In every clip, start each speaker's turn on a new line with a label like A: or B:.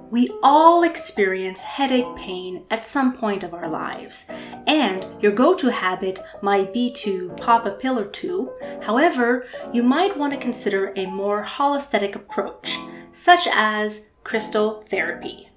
A: We all experience headache pain at some point of our lives, and your go-to habit might be to pop a pill or two. However, you might want to consider a more holistic approach, such as crystal therapy.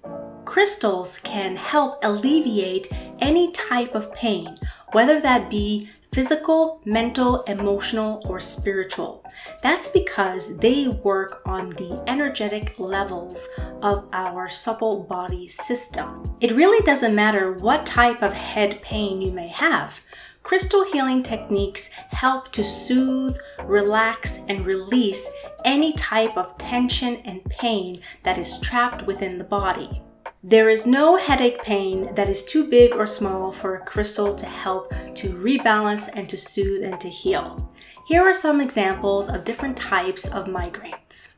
A: Crystals can help alleviate any type of pain, whether that be physical, mental, emotional, or spiritual. That's because they work on the energetic levels of our supple body system. It really doesn't matter what type of head pain you may have. Crystal healing techniques help to soothe, relax, and release any type of tension and pain that is trapped within the body. There is no headache pain that is too big or small for a crystal to help to rebalance and to soothe and to heal. Here are some examples of different types of migraines.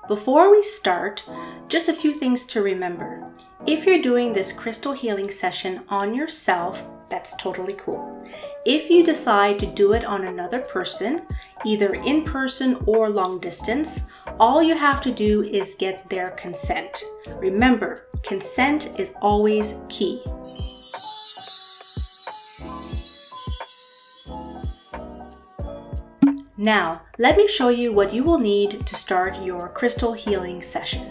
A: Before we start, just a few things to remember. If you're doing this crystal healing session on yourself, that's totally cool. If you decide to do it on another person, either in person or long distance, all you have to do is get their consent. Remember, consent is always key. Now, let me show you what you will need to start your crystal healing session.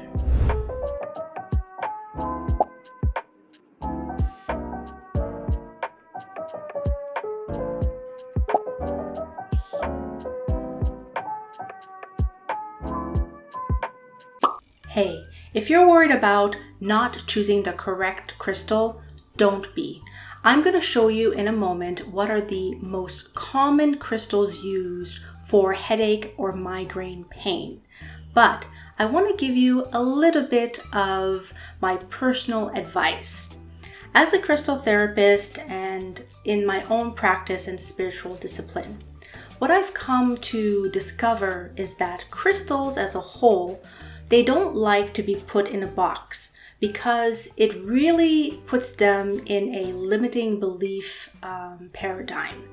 A: Hey, if you're worried about not choosing the correct crystal, don't be. I'm going to show you in a moment what are the most common crystals used for headache or migraine pain. But I want to give you a little bit of my personal advice. As a crystal therapist and in my own practice and spiritual discipline, what I've come to discover is that crystals as a whole, they don't like to be put in a box because it really puts them in a limiting belief paradigm.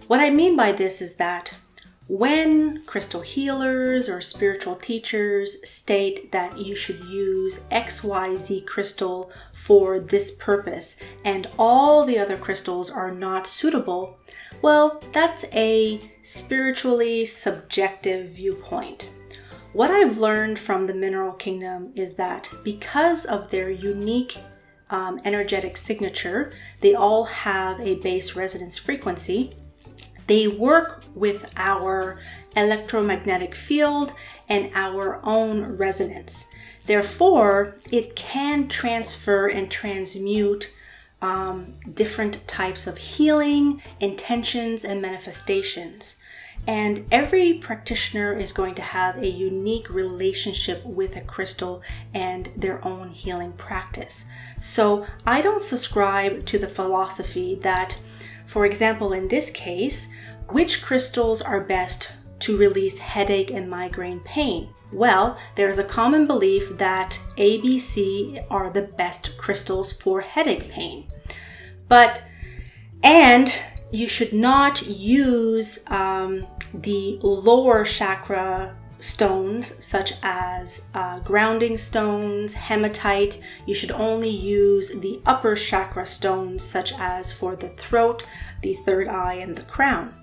A: What I mean by this is that when crystal healers or spiritual teachers state that you should use XYZ crystal for this purpose and all the other crystals are not suitable, well, that's a spiritually subjective viewpoint. What I've learned from the mineral kingdom is that because of their unique energetic signature, they all have a base resonance frequency. They work with our electromagnetic field and our own resonance. Therefore, it can transfer and transmute different types of healing, intentions, and manifestations. And every practitioner is going to have a unique relationship with a crystal and their own healing practice. So I don't subscribe to the philosophy that, for example, in this case, which crystals are best to release headache and migraine pain? Well, there is a common belief that ABC are the best crystals for headache pain. And you should not use the lower chakra stones such as grounding stones, hematite. You should only use the upper chakra stones such as for the throat, the third eye, and the crown.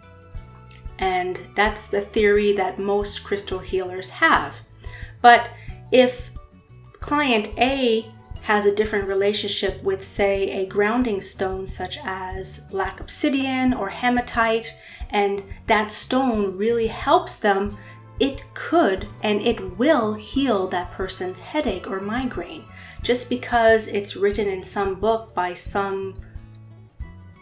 A: And that's the theory that most crystal healers have. But if client A has a different relationship with, say, a grounding stone such as black obsidian or hematite, and that stone really helps them, it could and it will heal that person's headache or migraine. Just because it's written in some book by some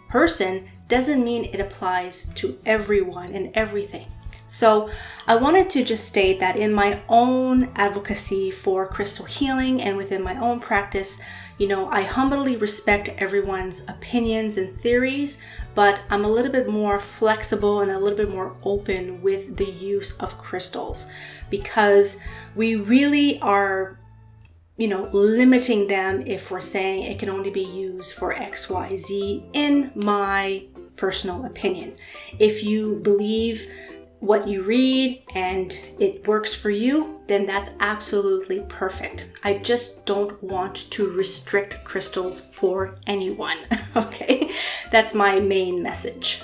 A: person doesn't mean it applies to everyone and everything. So I wanted to just state that in my own advocacy for crystal healing and within my own practice, I humbly respect everyone's opinions and theories, but I'm a little bit more flexible and a little bit more open with the use of crystals, because we really are limiting them if we're saying it can only be used for XYZ, in my personal opinion. If you believe what you read and it works for you, then that's absolutely perfect. I just don't want to restrict crystals for anyone. Okay, that's my main message.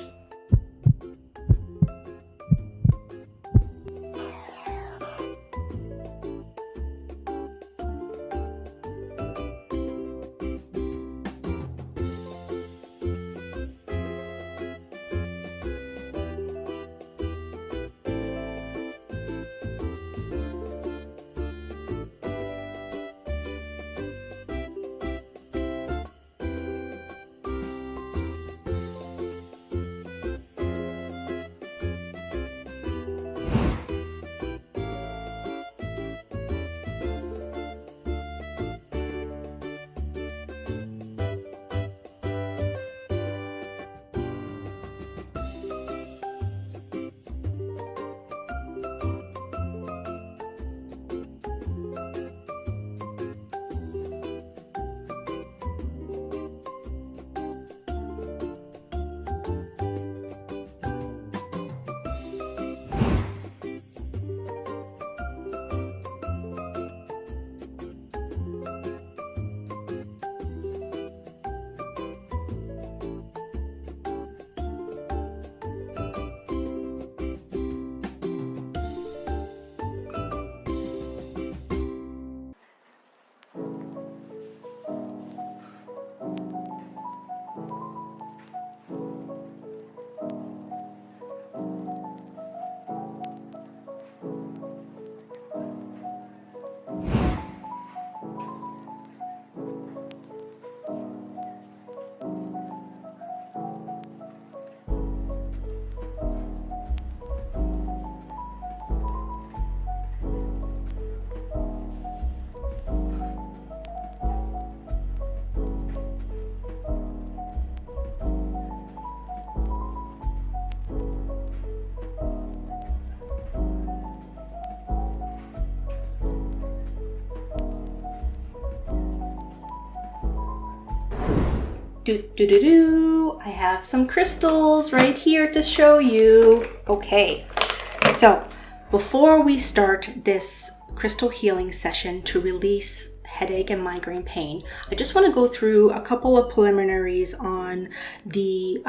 A: I have some crystals right here to show you. Okay, so before we start this crystal healing session to release headache and migraine pain, I just want to go through a couple of preliminaries on the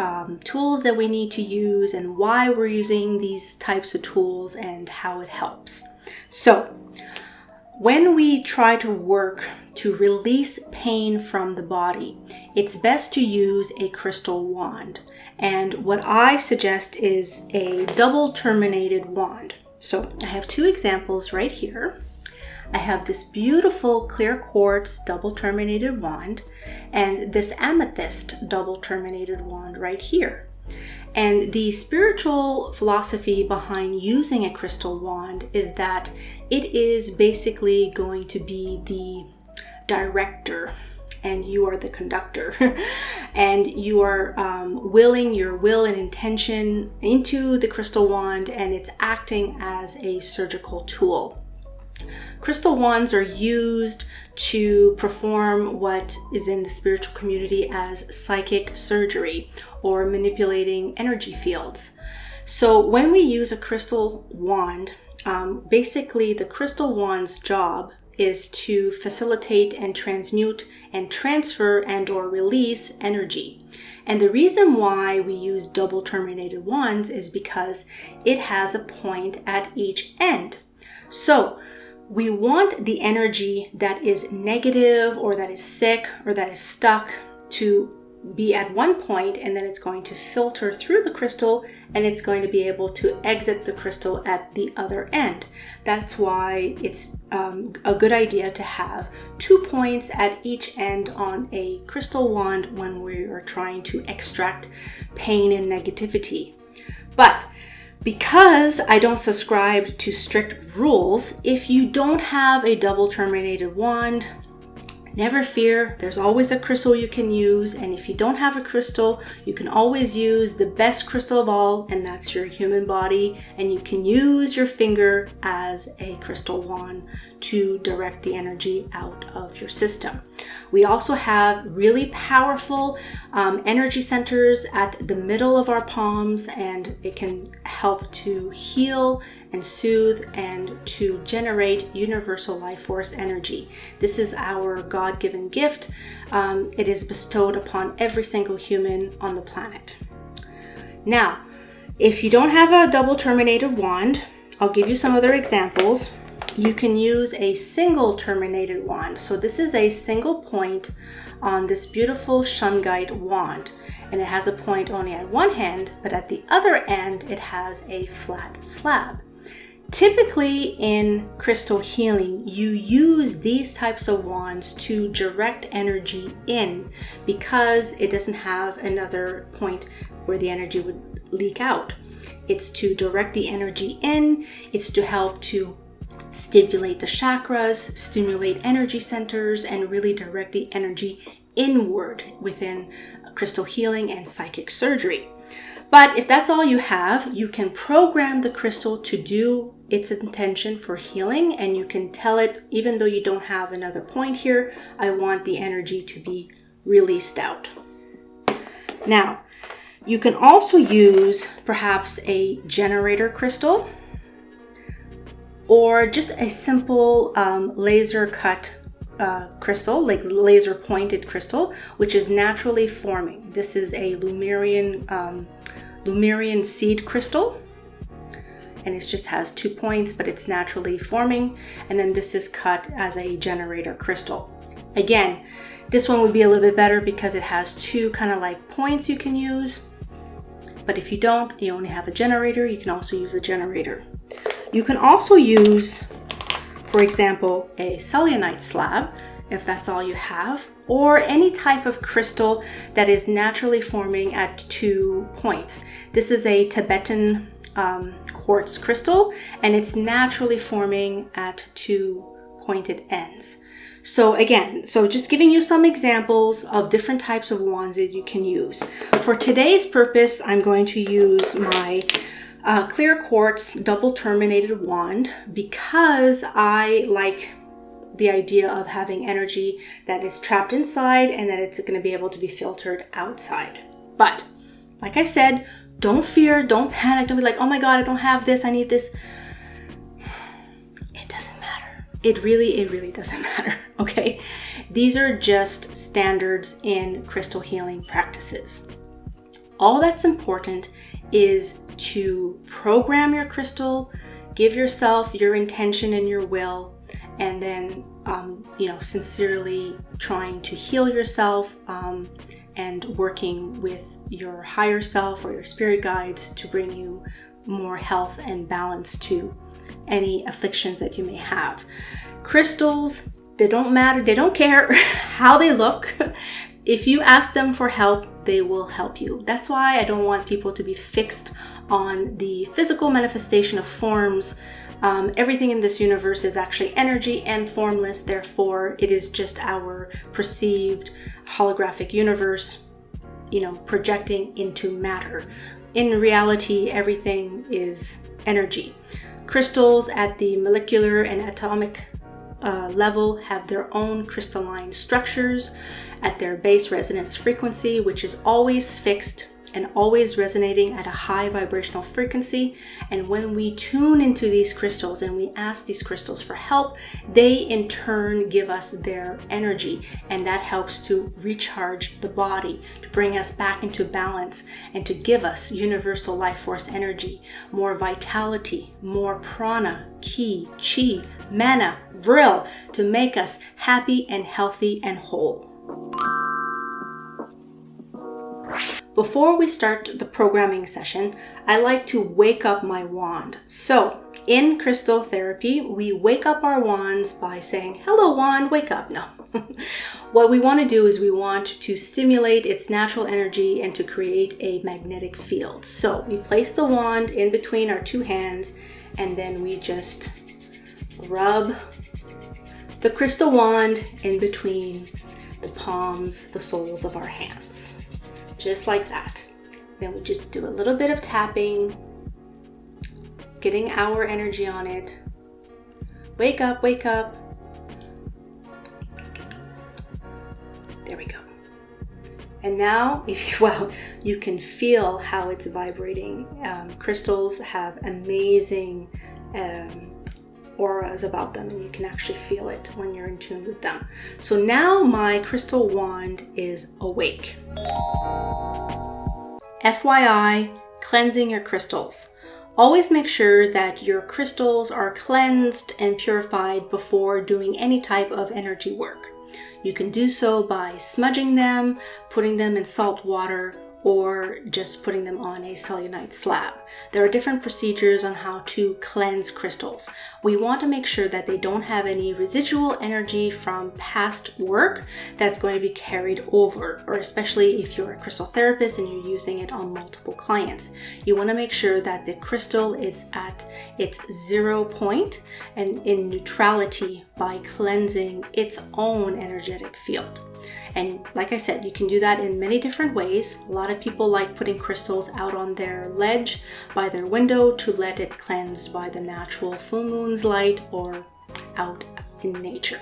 A: tools that we need to use and why we're using these types of tools and how it helps. So when we try to work to release pain from the body, it's best to use a crystal wand. And what I suggest is a double terminated wand. So I have two examples right here. I have this beautiful clear quartz double terminated wand and this amethyst double terminated wand right here. And the spiritual philosophy behind using a crystal wand is that it is basically going to be the director and you are the conductor. And you are willing your will and intention into the crystal wand, and it's acting as a surgical tool. Crystal wands are used to perform what is in the spiritual community as psychic surgery or manipulating energy fields. So when we use a crystal wand, basically the crystal wand's job is to facilitate and transmute and transfer and or release energy. And the reason why we use double terminated wands is because it has a point at each end. So we want the energy that is negative or that is sick or that is stuck to be at one point, and then it's going to filter through the crystal and it's going to be able to exit the crystal at the other end. That's why it's a good idea to have 2 points at each end on a crystal wand when we are trying to extract pain and negativity. But Because I don't subscribe to strict rules, if you don't have a double terminated wand, never fear, there's always a crystal you can use. And if you don't have a crystal, you can always use the best crystal of all, and that's your human body. And you can use your finger as a crystal wand to direct the energy out of your system. We also have really powerful energy centers at the middle of our palms, and it can help to heal and soothe and to generate universal life force energy. This is our God-given gift. It is bestowed upon every single human on the planet. Now, if you don't have a double terminated wand, I'll give you some other examples. You can use a single terminated wand. So this is a single point on this beautiful shungite wand, and it has a point only at one hand, but at the other end it has a flat slab. Typically in crystal healing, you use these types of wands to direct energy in, because it doesn't have another point where the energy would leak out. It's to direct the energy in, it's to help to stimulate the chakras, stimulate energy centers, and really direct the energy inward within crystal healing and psychic surgery. But if that's all you have, you can program the crystal to do its intention for healing, and you can tell it, even though you don't have another point here, I want the energy to be released out. Now, you can also use perhaps a generator crystal, or just a simple laser cut crystal, like laser pointed crystal, which is naturally forming. This is a Lemurian seed crystal, and it just has 2 points, but it's naturally forming. And then this is cut as a generator crystal. Again, this one would be a little bit better because it has 2 kind of like points you can use. But if you don't, you only have a generator, you can also use a generator. You can also use, for example, a selenite slab, if that's all you have, or any type of crystal that is naturally forming at 2 points. This is a Tibetan quartz crystal, and it's naturally forming at 2 pointed ends. So again, just giving you some examples of different types of wands that you can use. For today's purpose, I'm going to use my clear quartz double terminated wand, because I like the idea of having energy that is trapped inside and that it's going to be able to be filtered outside. But like I said, don't fear, don't panic, don't be like, oh my God, I don't have this, I need this. It doesn't matter. It really doesn't matter, okay? These are just standards in crystal healing practices. All that's important is to program your crystal, give yourself your intention and your will, and then sincerely trying to heal yourself and working with your higher self or your spirit guides to bring you more health and balance to any afflictions that you may have. Crystals, they don't matter, they don't care how they look. If you ask them for help, they will help you. That's why I don't want people to be fixed on the physical manifestation of forms. Everything in this universe is actually energy and formless. Therefore, it is just our perceived holographic universe, projecting into matter. In reality, everything is energy. Crystals at the molecular and atomic level have their own crystalline structures at their base resonance frequency, which is always fixed and always resonating at a high vibrational frequency. And when we tune into these crystals and we ask these crystals for help, they in turn give us their energy, and that helps to recharge the body, to bring us back into balance, and to give us universal life force energy, more vitality, more prana, ki, chi, mana, vril, to make us happy and healthy and whole. Before we start the programming session, I like to wake up my wand. So in crystal therapy, we wake up our wands by saying, hello wand, wake up. No, What we want to do is we want to stimulate its natural energy and to create a magnetic field. So we place the wand in between our two hands, and then we just rub the crystal wand in between the palms, the soles of our hands, just like that. Then we just do a little bit of tapping, getting our energy on it. Wake up, wake up. There we go. And now, you can feel how it's vibrating. Crystals have amazing auras about them, and you can actually feel it when you're in tune with them. So now my crystal wand is awake. FYI, cleansing your crystals. Always make sure that your crystals are cleansed and purified before doing any type of energy work. You can do so by smudging them, putting them in salt water, or just putting them on a selenite slab. There are different procedures on how to cleanse crystals. We want to make sure that they don't have any residual energy from past work that's going to be carried over, or especially if you're a crystal therapist and you're using it on multiple clients. You want to make sure that the crystal is at its 0 point and in neutrality by cleansing its own energetic field. And like I said, you can do that in many different ways. A lot of people like putting crystals out on their ledge by their window to let it cleansed by the natural full moon's light or out in nature.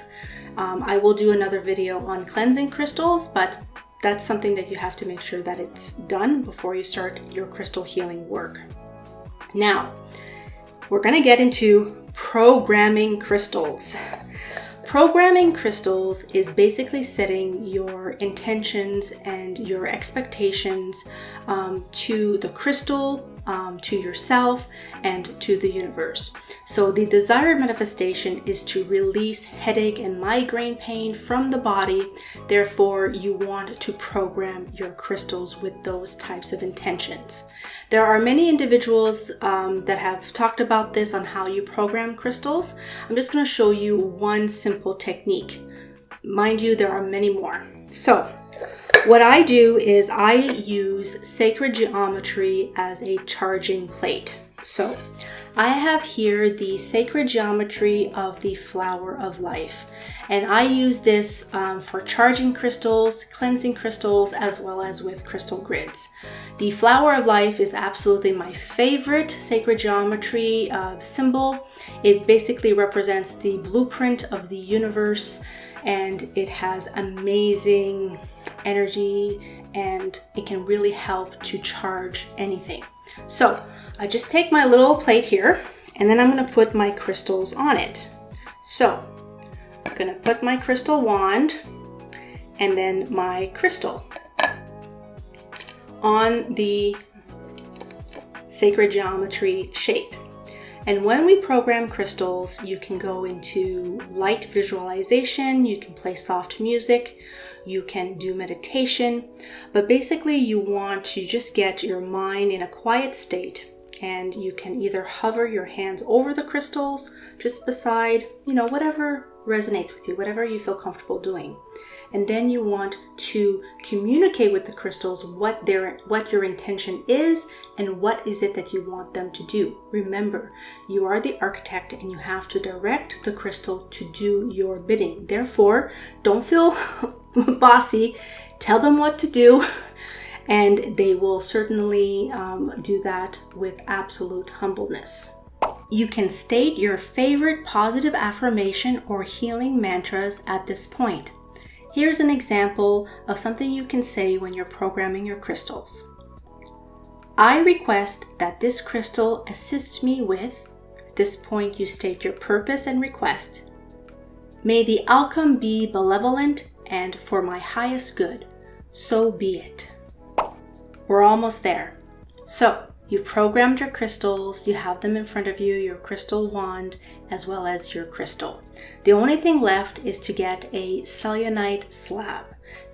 A: I will do another video on cleansing crystals, but that's something that you have to make sure that it's done before you start your crystal healing work. Now, we're going to get into programming crystals. Programming crystals is basically setting your intentions and your expectations to the crystal, to yourself, and to the universe. So the desired manifestation is to release headache and migraine pain from the body. Therefore, you want to program your crystals with those types of intentions. There are many individuals that have talked about this on how you program crystals. I'm just going to show you one simple technique. Mind you, there are many more. So what I do is I use sacred geometry as a charging plate. So I have here the sacred geometry of the flower of life, and I use this for charging crystals, cleansing crystals, as well as with crystal grids. The flower of life is absolutely my favorite sacred geometry symbol. It basically represents the blueprint of the universe, and it has amazing energy, and it can really help to charge anything. So I just take my little plate here, and then I'm going to put my crystals on it. So I'm going to put my crystal wand and then my crystal on the sacred geometry shape. And when we program crystals, you can go into light visualization, you can play soft music, you can do meditation, but basically you want to just get your mind in a quiet state, and you can either hover your hands over the crystals, just beside, whatever resonates with you, whatever you feel comfortable doing. And then you want to communicate with the crystals what your intention is and what is it that you want them to do. Remember, you are the architect and you have to direct the crystal to do your bidding. Therefore, don't feel bossy. Tell them what to do, and they will certainly do that with absolute humbleness. You can state your favorite positive affirmation or healing mantras at this point. Here's an example of something you can say when you're programming your crystals. I request that this crystal assist me with. At this point, you state your purpose and request. May the outcome be benevolent and for my highest good. So be it. We're almost there. So you've programmed your crystals, you have them in front of you, your crystal wand, as well as your crystal. The only thing left is to get a selenite slab,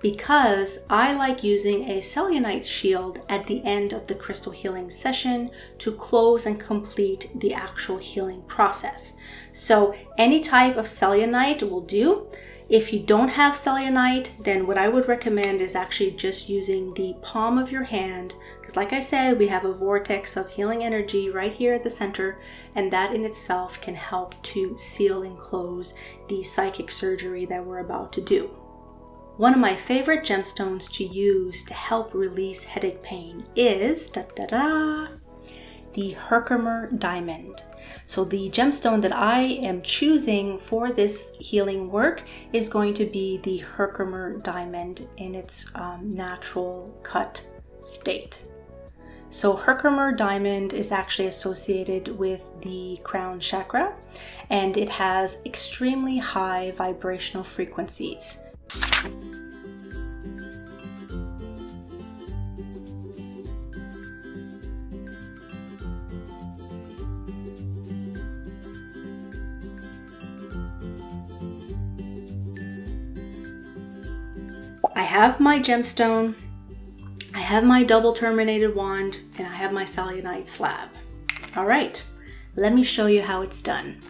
A: because I like using a selenite shield at the end of the crystal healing session to close and complete the actual healing process. So any type of selenite will do. If you don't have selenite, then what I would recommend is actually just using the palm of your hand, because like I said, we have a vortex of healing energy right here at the center, and that in itself can help to seal and close the psychic surgery that we're about to do. One of my favorite gemstones to use to help release headache pain is the Herkimer Diamond. So the gemstone that I am choosing for this healing work is going to be the Herkimer Diamond in its natural cut state. So Herkimer Diamond is actually associated with the crown chakra, and it has extremely high vibrational frequencies. I have my gemstone, I have my double terminated wand, and I have my selenite slab. All right, let me show you how it's done.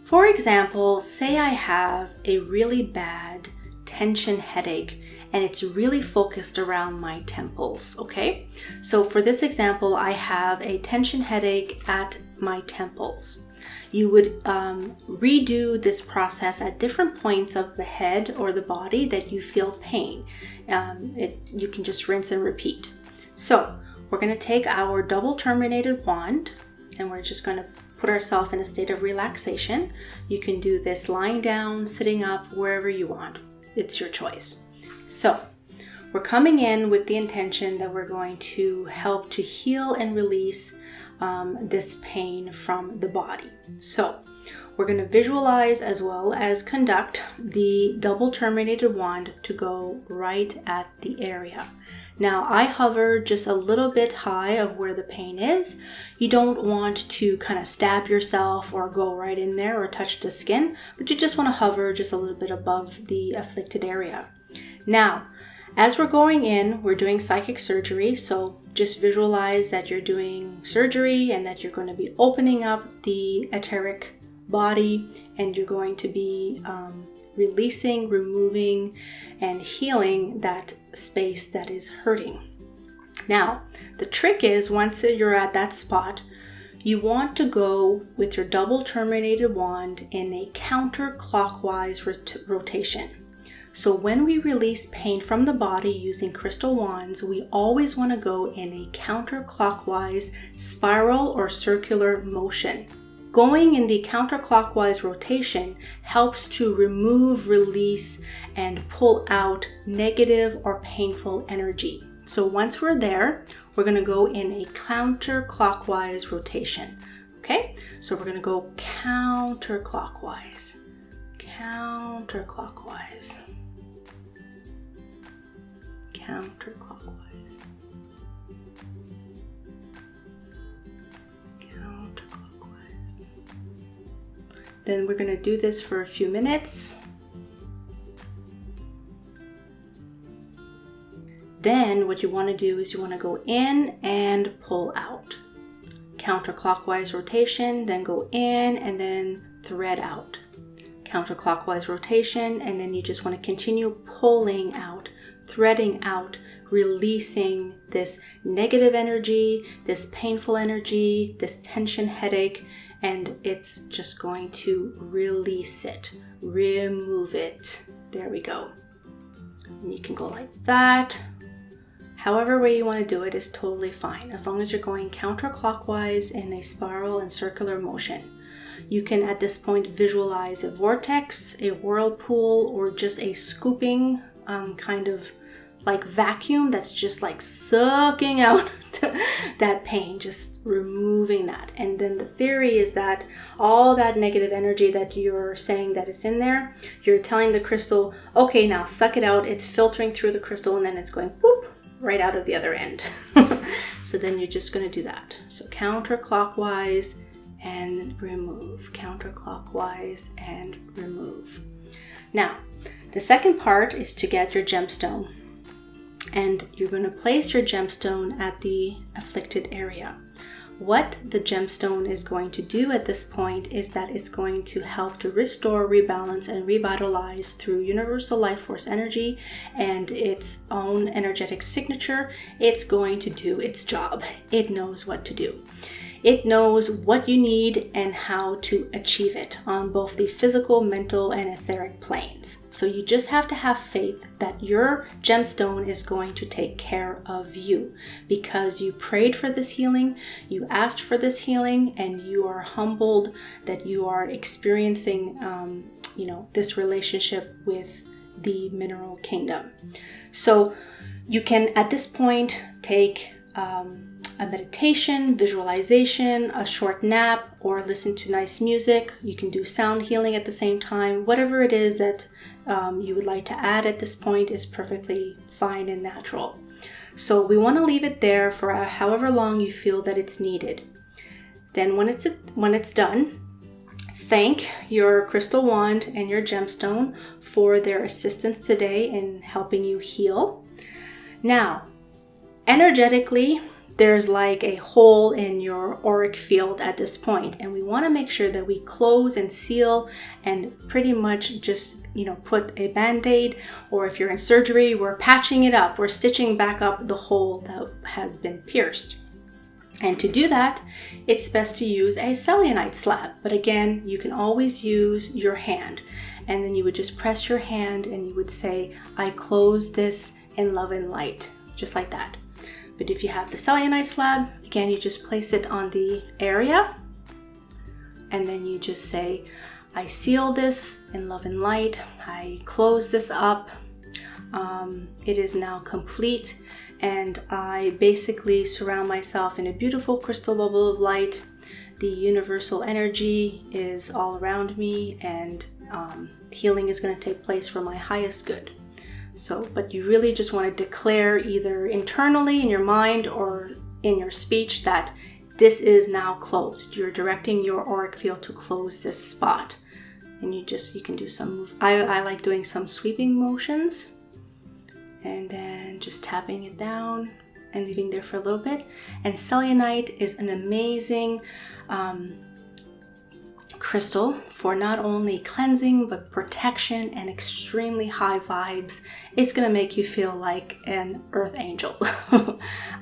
A: For example, say I have a really bad tension headache and it's really focused around my temples, okay? So for this example, I have a tension headache at my temples. You would redo this process at different points of the head or the body that you feel pain. You can just rinse and repeat. So we're going to take our double terminated wand and we're just going to put ourselves in a state of relaxation. You can do this lying down, sitting up, wherever you want. It's your choice. So we're coming in with the intention that we're going to help to heal and release this pain from the body. So we're going to visualize as well as conduct the double terminated wand to go right at the area. Now I hover just a little bit high of where the pain is. You don't want to kind of stab yourself or go right in there or touch the skin, but you just want to hover just a little bit above the afflicted area. Now, as we're going in, we're doing psychic surgery, so just visualize that you're doing surgery and that you're going to be opening up the etheric body and you're going to be releasing, removing, and healing that space that is hurting. Now, the trick is once you're at that spot, you want to go with your double terminated wand in a counterclockwise rotation. So when we release pain from the body using crystal wands, we always want to go in a counterclockwise spiral or circular motion. Going in the counterclockwise rotation helps to remove, release, and pull out negative or painful energy. So once we're there, we're going to go in a counterclockwise rotation. Okay, so we're going to go counterclockwise, counterclockwise, counterclockwise, counterclockwise. Then we're going to do this for a few minutes. Then what you want to do is you want to go in and pull out. Counterclockwise rotation, then go in and then thread out. Counterclockwise rotation, and then you just want to continue pulling out, threading out, releasing this negative energy, this painful energy, this tension headache, and it's just going to release it, remove it. There we go. And you can go like that. However way you want to do it is totally fine, as long as you're going counterclockwise in a spiral and circular motion. You can at this point visualize a vortex, a whirlpool, or just a scooping kind of like vacuum that's just like sucking out that pain, just removing that. And then the theory is that all that negative energy that you're saying that is in there, you're telling the crystal, okay, now suck it out. It's filtering through the crystal and then it's going whoop right out of the other end. So then you're just going to do that. So counterclockwise and remove, counterclockwise and remove. Now, the second part is to get your gemstone. And you're going to place your gemstone at the afflicted area. What the gemstone is going to do at this point is that it's going to help to restore, rebalance, and revitalize through universal life force energy and its own energetic signature. It's going to do its job. It knows what to do. It knows what you need and how to achieve it on both the physical, mental, and etheric planes. So you just have to have faith that your gemstone is going to take care of you because you prayed for this healing, you asked for this healing, and you are humbled that you are experiencing, this relationship with the mineral kingdom. So you can, at this point, take a meditation, visualization, a short nap, or listen to nice music. You can do sound healing at the same time. Whatever it is that you would like to add at this point is perfectly fine and natural. So we want to leave it there for however long you feel that it's needed. Then when it's done, thank your crystal wand and your gemstone for their assistance today in helping you heal. Now, energetically, there's like a hole in your auric field at this point, and we want to make sure that we close and seal and pretty much just put a band-aid, or if you're in surgery, we're patching it up, we're stitching back up the hole that has been pierced. And to do that, it's best to use a Selenite slab, but again, you can always use your hand, and then you would just press your hand and you would say, I close this in love and light, just like that. But if you have the Selenite slab, again, you just place it on the area and then you just say, I seal this in love and light. I close this up. It is now complete. And I basically surround myself in a beautiful crystal bubble of light. The universal energy is all around me, and healing is going to take place for my highest good. So, but you really just want to declare either internally in your mind or in your speech that this is now closed. You're directing your auric field to close this spot. And you can do some move. I like doing some sweeping motions and then just tapping it down and leaving there for a little bit. And selenite is an amazing crystal for not only cleansing but protection and extremely high vibes. It's gonna make you feel like an earth angel.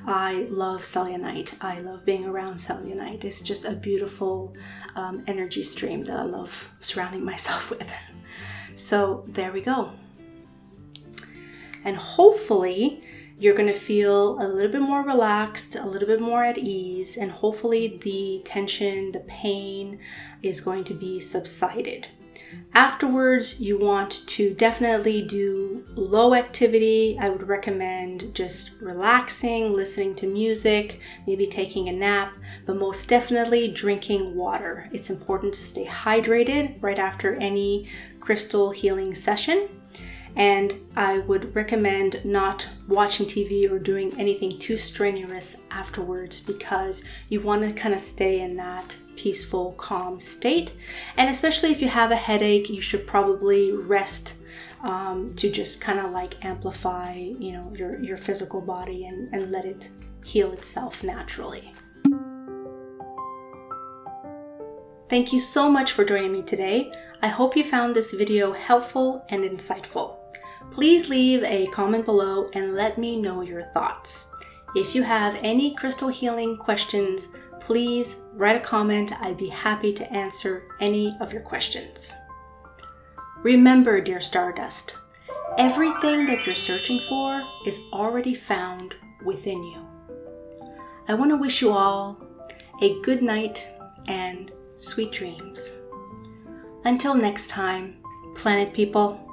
A: I love selenite. I love being around selenite. It's just a beautiful energy stream that I love surrounding myself with. So there we go. And hopefully you're going to feel a little bit more relaxed, a little bit more at ease, and hopefully the tension, the pain is going to be subsided. Afterwards, you want to definitely do low activity. I would recommend just relaxing, listening to music, maybe taking a nap, but most definitely drinking water. It's important to stay hydrated right after any crystal healing session. And I would recommend not watching TV or doing anything too strenuous afterwards, because you want to kind of stay in that peaceful, calm state. And especially if you have a headache, you should probably rest to just kind of like amplify, your physical body and let it heal itself naturally. Thank you so much for joining me today. I hope you found this video helpful and insightful. Please leave a comment below and let me know your thoughts. If you have any crystal healing questions, please write a comment. I'd be happy to answer any of your questions. Remember, dear Stardust, everything that you're searching for is already found within you. I want to wish you all a good night and sweet dreams. Until next time, planet people.